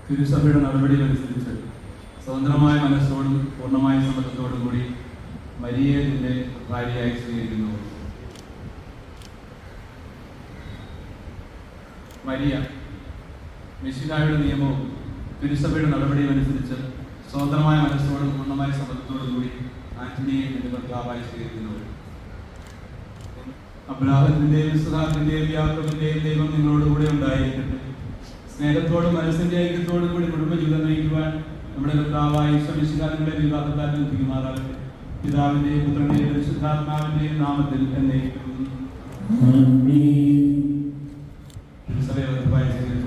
തിരുസഭയുടെ നടപടികളനുസരിച്ച് സ്വതന്ത്രമായ മനസ്സോടും പൂർണ്ണമായ സമ്മതത്തോടും കൂടി മരിയയെ നിന്റെ ഭാര്യയായി സ്വീകരിക്കുന്നു. മരിയ മിശിഹായുടെ നിയമവും തിരുസഭയുടെ നടപടികളനുസരിച്ച് സ്വതന്ത്രമായ മനസ്സോടും പൂർണ്ണമായ സമ്മതത്തോടും കൂടി ആന്റണിയെ നിന്റെ ഭർത്താവായി സ്വീകരിക്കുന്നു. അബ്രാഹത്തിന്റെയും ഇസ്ഹാക്കിന്റെയും യാക്കോബിന്റെയും ദൈവം നിങ്ങളോടുകൂടെ ഉണ്ടായിരിക്കട്ടെ. സ്നേഹത്തോടും മനസ്സിന്റെ ഐക്യത്തോടും കൂടി കുടുംബജീവിതം നയിക്കുവാൻ നമ്മുടെ കർത്താവായ ഈശോ മിശിഹാ നിങ്ങളെ വിവാഹത്താൽ ബന്ധിക്കുമാറാകട്ടെ. പിതാവിന്റെയും പുത്രന്റെയും പരിശുദ്ധാത്മാവിന്റെയും നാമത്തിൽ എന്നേക്കും.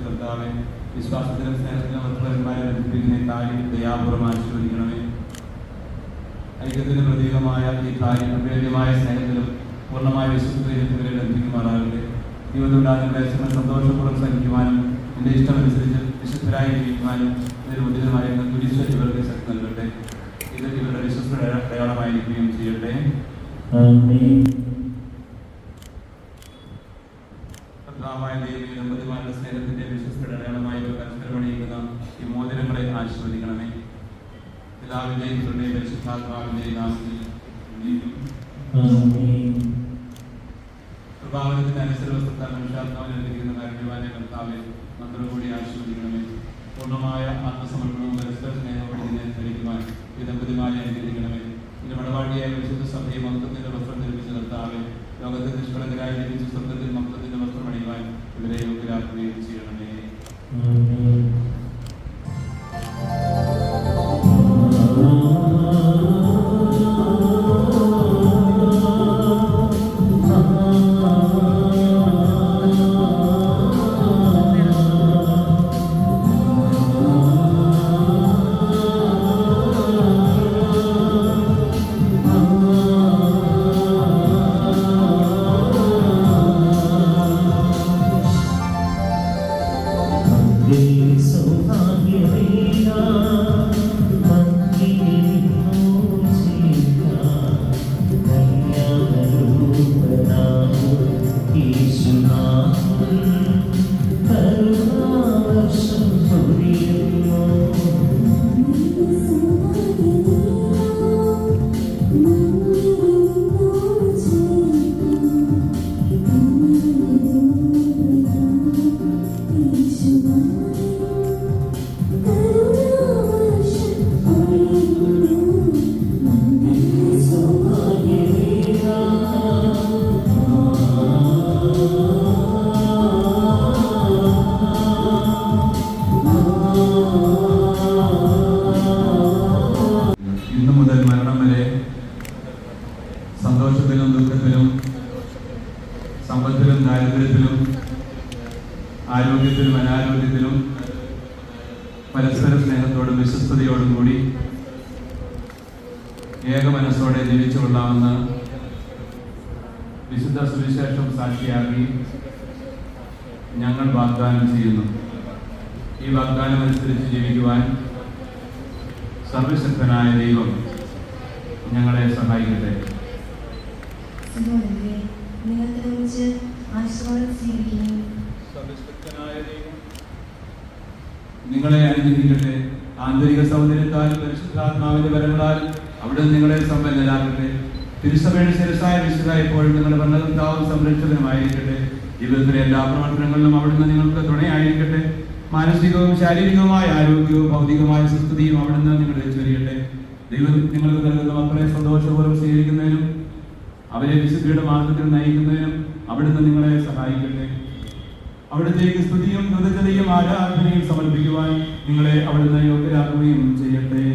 കർത്താവെ, വിശ്വാസത്തിലും സ്നേഹത്തിലും മറ്റുള്ളവന്മാരെ ബന്ധിപ്പിക്കുന്ന ഈ കാര്യം ദയാപൂർവ്വം ആശീർവദിക്കണമേ. ഐക്യത്തിന്റെ പ്രതീകമായ ഈ കാര്യം അഭേദ്യമായ സ്നേഹത്തിലും പൂർണ്ണമായ വിശ്വസതയിലും ഇവരെ ബന്ധിക്കുമാറാകട്ടെ. ജീവിതത്തിലുണ്ടാകുന്ന സന്തോഷപൂർവ്വം സഹിക്കുവാനും എന്റെ ഇഷ്ടമനുസരിച്ച് വിശുദ്ധരായി ജീവിക്കുവാനും ഇതിന് ഉചിതമായ കുരിശ് ഇവർക്ക് ശക്തി നൽകട്ടെ. ഇത് ഇവരുടെ വിശ്വസ്ത അടയാളമായിരിക്കുകയും ചെയ്യട്ടെ. കർത്താവായ ദൈവമേ, ദമ്പതിമാരുടെ സ്നേഹത്തിന്റെ വിശ്വസ്ത അടയാളമായി പരസ്പരമണിയിക്കുന്ന ഈ മോതിരങ്ങളെ ആശീർവദിക്കണമേ. പിതാവിന്റെയും പുത്രന്റെയും പരിശുദ്ധാത്മാവിന്റെയും നാമത്തിൽ പ്രഭാവനത്തിന്റെ അനുസരണത്താൽ മനുഷ്യാത്മാവിനെ ലഭിക്കുന്ന കാരുണ്യവാനെ കർത്താവെ മന്ത്രകൂടി ആശീർവദിക്കണമേ. പൂർണ്ണമായ ആത്മസമർപ്പണവും പരസ്പര സ്നേഹവും ഇതിനെ ധരിക്കുവാൻ ഈ ദമ്പതിമാരെ അനുഗ്രഹിക്കണമേ. ഇതിന്റെ മണവാട്ടിയായ വിശുദ്ധ സഭയെ മന്ത്രത്തിന്റെ വസ്ത്രം ധരിപ്പിച്ച കർത്താവെ, ലോകത്തെ നിഷ്കളങ്കരായി ലഭിച്ച സ്വർഗത്തിൽ മന്ത്രത്തിന്റെ വസ്ത്രം അണിയുവാൻ ഇവരെ യോഗ്യരാക്കുകയും ചെയ്യണമേ. ഇന്നു മുതൽ മരണം വരെ സന്തോഷത്തിലും ദുഃഖത്തിലും സമ്പത്തിലും ദാരിദ്ര്യത്തിലും ആരോഗ്യത്തിലും അനാരോഗ്യത്തിലും പരസ്പര സ്നേഹത്തോടും വിശ്വസ്തയോടും കൂടി ഏക മനസ്സോടെ ജീവിച്ചു കൊള്ളാമെന്ന് വിശുദ്ധ സുവിശേഷം സാക്ഷിയാക്കി ഞങ്ങൾ വാഗ്ദാനം ചെയ്യുന്നു. ഈ വാഗ്ദാനം അനുസരിച്ച് ജീവിക്കുവാൻ സർവശക്തനായ ദൈവം ഞങ്ങളെ സഹായിക്കട്ടെ. സർവശക്തനായ ദൈവം നിങ്ങളെ അനുഗ്രഹിക്കട്ടെ. ആന്തരിക സൗന്ദര്യത്താൽ പരിശുദ്ധാത്മാവിന്റെ വരങ്ങളാൽ അവിടെ നിങ്ങളെ സമ്പന്നരാകട്ടെ. തിരുസഭയുടെ ശിരസായ വിശുദ്ധ എപ്പോഴും നിങ്ങളുടെ ഭരണകർത്താവും സംരക്ഷകനുമായിരിക്കട്ടെ. ജീവിതത്തിലെ എല്ലാ പ്രവർത്തനങ്ങളിലും അവിടുന്ന് നിങ്ങൾക്ക് തുണയായിരിക്കട്ടെ. മാനസികവും ശാരീരികവുമായ ആരോഗ്യവും ഭൗതികമായ സുസ്ഥിതിയും അവിടുന്ന് നിങ്ങളെ ചൊരിയട്ടെ. ദൈവം നിങ്ങൾക്ക് നൽകുന്ന മക്കളെ സന്തോഷപൂർവ്വം സ്വീകരിക്കുന്നതിനും അവരെ വിശുദ്ധിയുടെ മാർഗത്തിൽ നയിക്കുന്നതിനും അവിടുന്ന് നിങ്ങളെ സഹായിക്കട്ടെ. അവിടുത്തേക്ക് സ്തുതിയും കൃതജ്ഞതയും ആരാധനയും സമർപ്പിക്കുവാൻ നിങ്ങളെ അവിടുന്ന് യോഗ്യരാക്കുകയും ചെയ്യട്ടെ.